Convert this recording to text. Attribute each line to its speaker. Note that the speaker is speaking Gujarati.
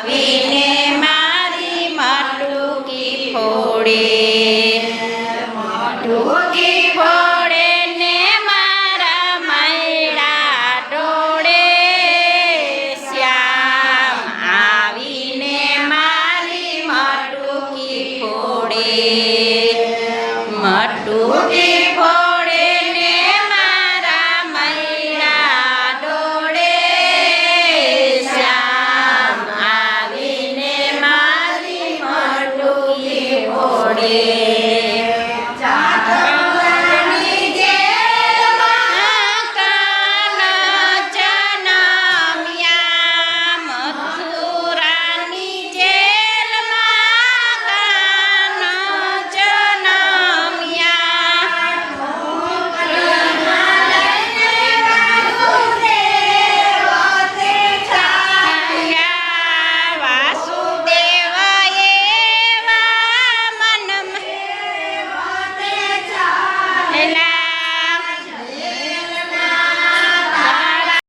Speaker 1: આવીને મારી માટુકી ફોડે, માટુકી ફોડે ને મારા મૈડા ઢોળે. શ્યામ આવીને મારી માટુકી ફોડે, માટુકી ફોડે ને મારા મૈડા ઢોળે. શ્યામ આવીને મારી માટુકી ફોડે. ચાકરની જેલમાં કાનો જનમ્યા, મથુરાની જેલમાં કાનો જનમ્યા. વાસુદેવ એવા મનમાં